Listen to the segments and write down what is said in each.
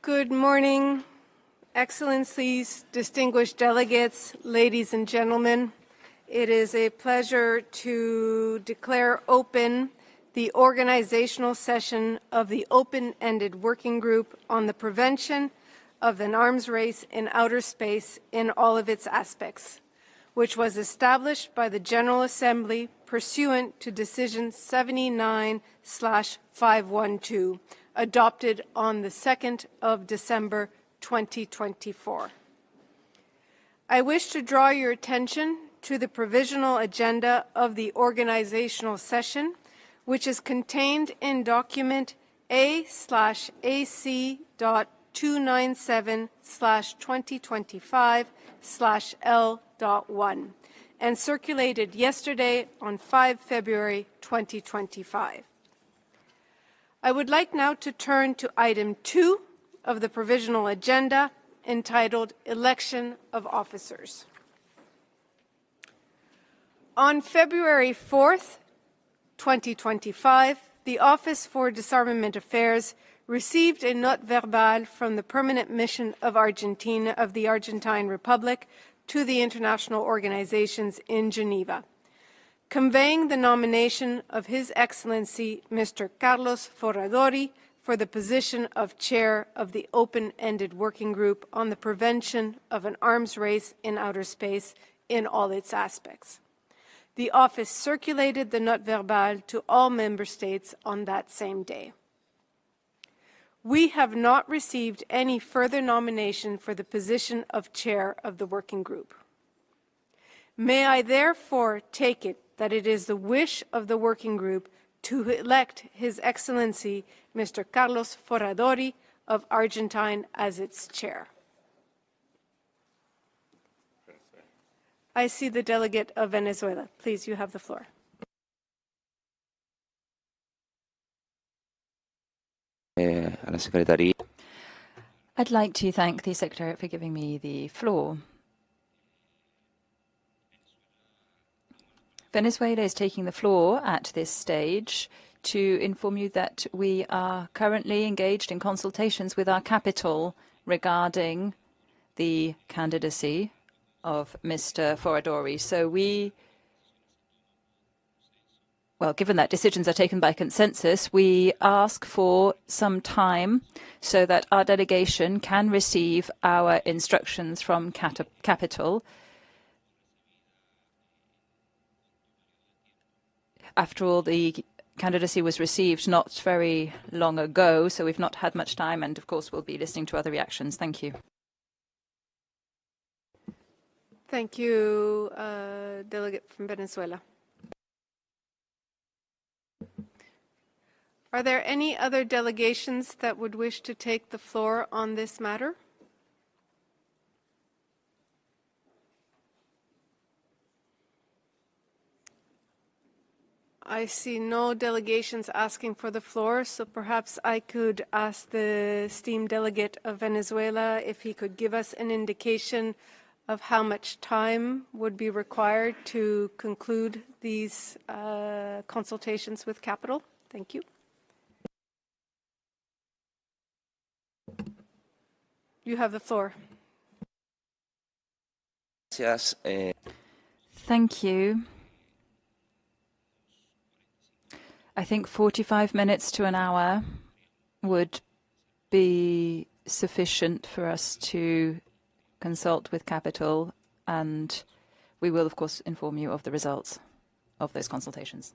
Good morning, Excellencies, distinguished delegates, ladies and gentlemen. It is a pleasure to declare open the organizational session of the Open-Ended Working Group on the Prevention of an Arms Race in Outer Space in all of its aspects, which was established by the General Assembly pursuant to Decision 79/512, adopted on the 2nd of December 2024. I wish to draw your attention to the provisional agenda of the organizational session, which is contained in document A/AC.297/2025/L.1 and circulated yesterday on 5 February 2025. I would like now to turn to item 2 of the provisional agenda, entitled Election of Officers. On February 4th, 2025, the Office for Disarmament Affairs received a note verbale from the Permanent Mission of Argentina of the Argentine Republic to the international organizations in Geneva, conveying the nomination of His Excellency Mr. Carlos Forradori for the position of Chair of the Open-Ended Working Group on the Prevention of an Arms Race in Outer Space in all its aspects. The office circulated the note verbale to all member states on that same day. We have not received any further nomination for the position of Chair of the Working Group. May I therefore take it that it is the wish of the Working Group to elect His Excellency Mr. Carlos Forradori of Argentine as its Chair. I see the delegate of Venezuela. Please, you have the floor. I'd like to thank the Secretariat for giving me the floor. Venezuela is taking the floor at this stage to inform you that we are currently engaged in consultations with our capital regarding the candidacy of Mr. Forradori. So given that decisions are taken by consensus, we ask for some time so that our delegation can receive our instructions from capital. After all, the candidacy was received not very long ago, so we've not had much time, and of course we'll be listening to other reactions. Thank you. Thank you, delegate from Venezuela. Are there any other delegations that would wish to take the floor on this matter? I see no delegations asking for the floor, so perhaps I could ask the esteemed delegate of Venezuela if he could give us an indication of how much time would be required to conclude these consultations with capital. Thank you. You have the floor. Thank you. I think 45 minutes to an hour would be sufficient for us to consult with capital, and we will, of course, inform you of the results of those consultations.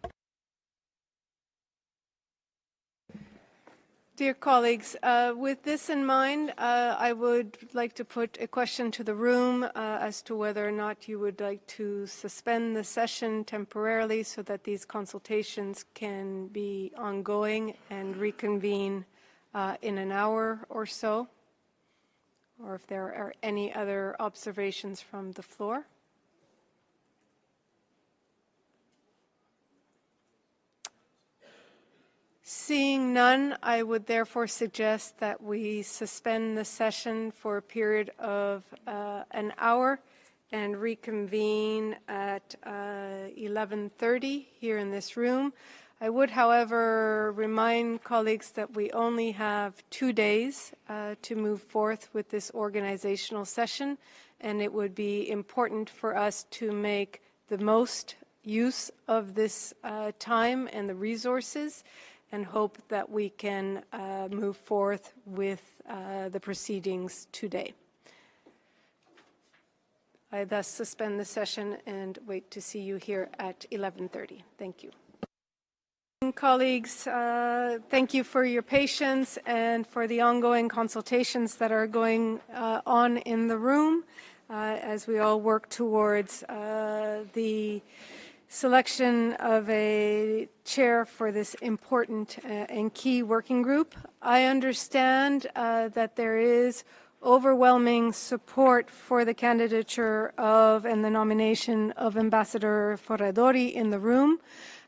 Dear colleagues, with this in mind, I would like to put a question to the room as to whether or not you would like to suspend the session temporarily so that these consultations can be ongoing and reconvene in an hour or so, or if there are any other observations from the floor. Seeing none, I would therefore suggest that we suspend the session for a period of an hour and reconvene at 11:30 here in this room. I would, however, remind colleagues that we only have 2 days to move forth with this organizational session, and it would be important for us to make the most use of this time and the resources, and hope that we can move forth with the proceedings today. I thus suspend the session and wait to see you here at 11:30. Thank you. Colleagues, thank you for your patience and for the ongoing consultations that are going on in the room as we all work towards the selection of a chair for this important and key working group. I understand that there is overwhelming support for the candidature of and the nomination of Ambassador Forradori in the room.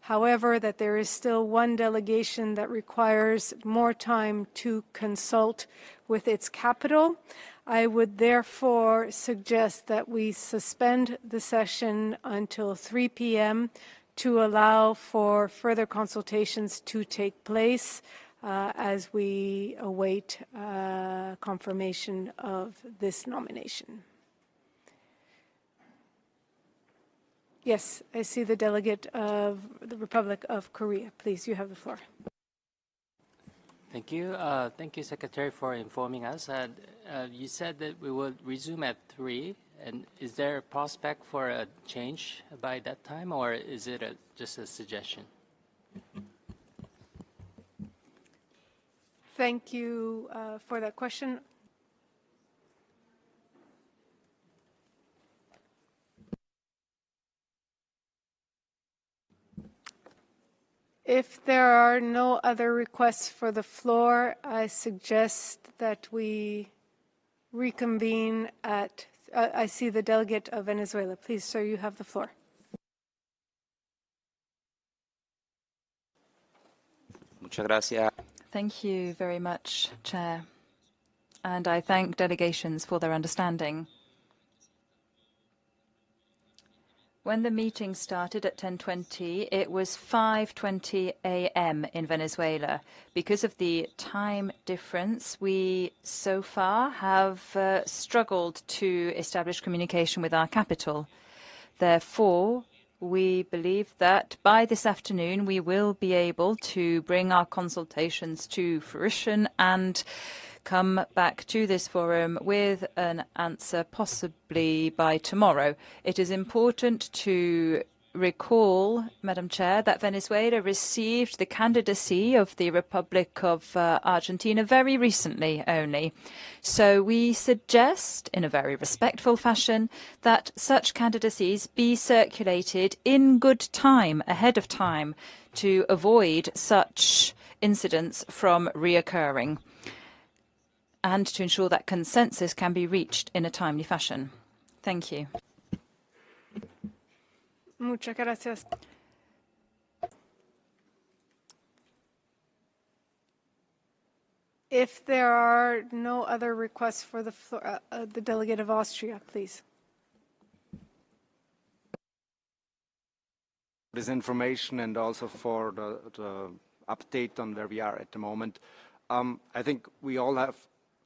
However, that there is still one delegation that requires more time to consult with its capital. I would therefore suggest that we suspend the session until 3 p.m. to allow for further consultations to take place as we await confirmation of this nomination. Yes, I see the delegate of the Republic of Korea. Please, you have the floor. Thank you. Thank you, Secretary, for informing us. You said that we will resume at 3, and is there a prospect for a change by that time, or is it just a suggestion? Thank you for that question. If there are no other requests for the floor, I suggest that we reconvene at, I see the delegate of Venezuela. Please, sir, you have the floor. Muchas gracias. Thank you very much, Chair. And I thank delegations for their understanding. When the meeting started at 10:20, it was 5:20 a.m. in Venezuela. Because of the time difference, we so far have struggled to establish communication with our capital. Therefore, we believe that by this afternoon we will be able to bring our consultations to fruition and come back to this forum with an answer possibly by tomorrow. It is important to recall, Madam Chair, that Venezuela received the candidacy of the Republic of Argentina very recently only. So we suggest, in a very respectful fashion, that such candidacies be circulated in good time, ahead of time, to avoid such incidents from reoccurring, and to ensure that consensus can be reached in a timely fashion. Thank you. Muchas gracias. If there are no other requests for the floor, the delegate of Austria, please. This information and also for the update on where we are at the moment. I think we all have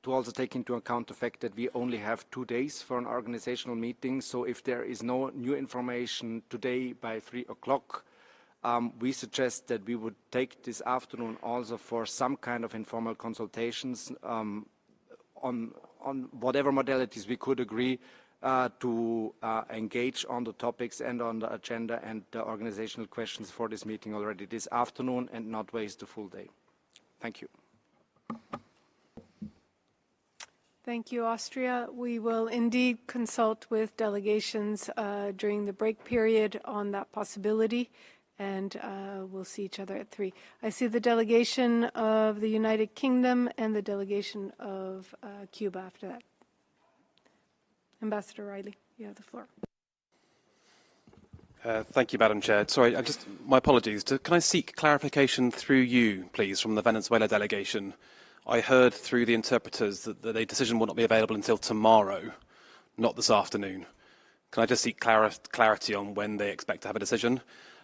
to also take into account the fact that we only have 2 days for an organizational meeting. So if there is no new information today by 3 o'clock, we suggest that we would take this afternoon also for some kind of informal consultations on whatever modalities we could agree to engage on the topics and on the agenda and the organizational questions for this meeting already this afternoon and not waste the full day. Thank you. Thank you, Austria. We will indeed consult with delegations during the break period on that possibility, and we'll see each other at 3. I see the delegation of the United Kingdom and the delegation of Cuba after that. Ambassador Riley, you have the floor. Thank you, Madam Chair. Sorry, my apologies. Can I seek clarification through you, please, from the Venezuela delegation? I heard through the interpreters that a decision will not be available until tomorrow, not this afternoon. Can I just seek clarity on when they expect to have a decision?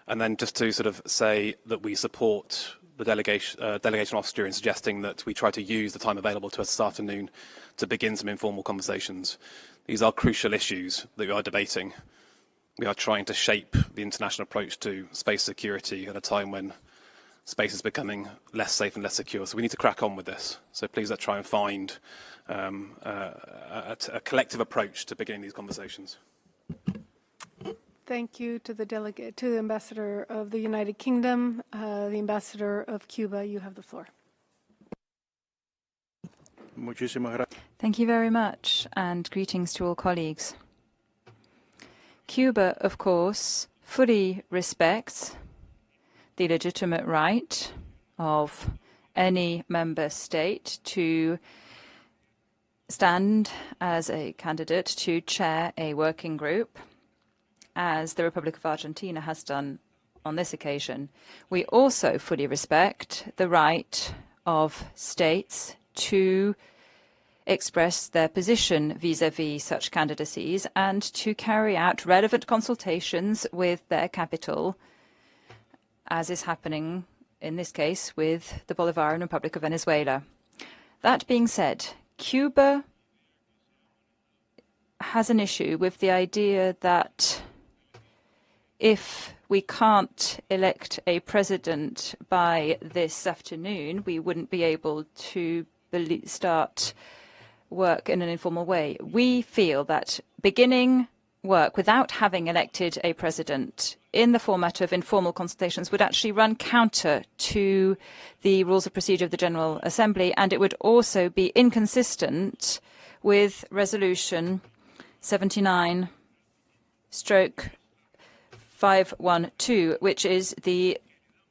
And then just to sort of say that we support the delegation officer in suggesting that we try to use the time available to us this afternoon to begin some informal conversations. These are crucial issues that we are debating. We are trying to shape the international approach to space security at a time when space is becoming less safe and less secure. So we need to crack on with this. So please let's try and find a collective approach to beginning these conversations. Thank you to the delegate, to the Ambassador of the United Kingdom. The Ambassador of Cuba, you have the floor. Thank you very much, and greetings to all colleagues. Cuba, of course, fully respects the legitimate right of any member state to stand as a candidate to chair a working group, as the Republic of Argentina has done on this occasion. We also fully respect the right of states to express their position vis-à-vis such candidacies and to carry out relevant consultations with their capital, as is happening in this case with the Bolivarian Republic of Venezuela. That being said, Cuba has an issue with the idea that if we can't elect a president by this afternoon, we wouldn't be able to start work in an informal way. We feel that beginning work without having elected a president in the format of informal consultations would actually run counter to the rules of procedure of the General Assembly, and it would also be inconsistent with Resolution 79/512, which is the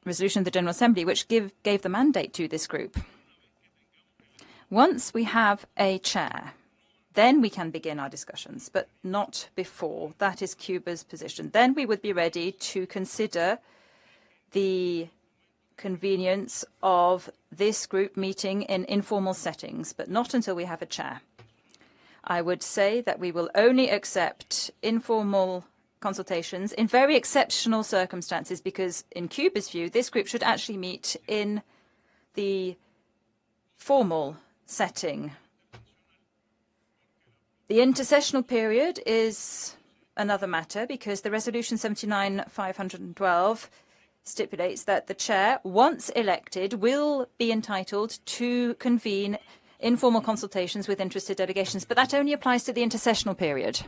resolution of the General Assembly, which gave the mandate to this group. Once we have a chair, then we can begin our discussions, but not before. That is Cuba's position. Then we would be ready to consider the convenience of this group meeting in informal settings, but not until we have a chair. I would say that we will only accept informal consultations in very exceptional circumstances, because in Cuba's view, this group should actually meet in the formal setting. The intercessional period is another matter, because the Resolution 79/512 stipulates that the chair, once elected, will be entitled to convene informal consultations with interested delegations, but that only applies to the intercessional period.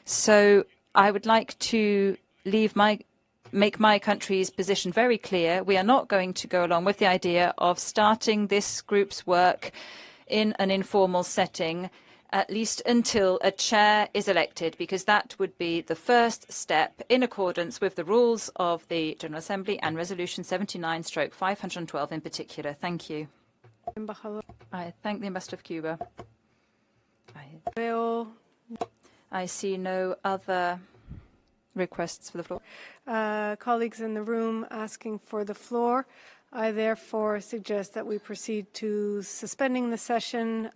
So I would like to make my country's position very clear. We are not going to go along with the idea of starting this group's work in an informal setting, at least until a chair is elected, because that would be the first step in accordance with the rules of the General Assembly and Resolution 79/512 in particular. Thank you. I thank the Ambassador of Cuba. I see no other requests for the floor. Colleagues in the room asking for the floor. I therefore suggest that we proceed to suspending the session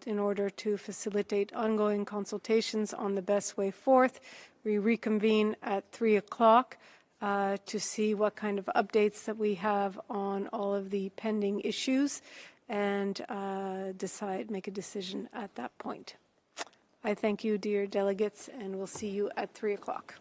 in order to facilitate ongoing consultations on the best way forth. We reconvene at 3 o'clock to see what kind of updates that we have on all of the pending issues and make a decision at that point. I thank you, dear delegates, and we'll see you at 3 o'clock.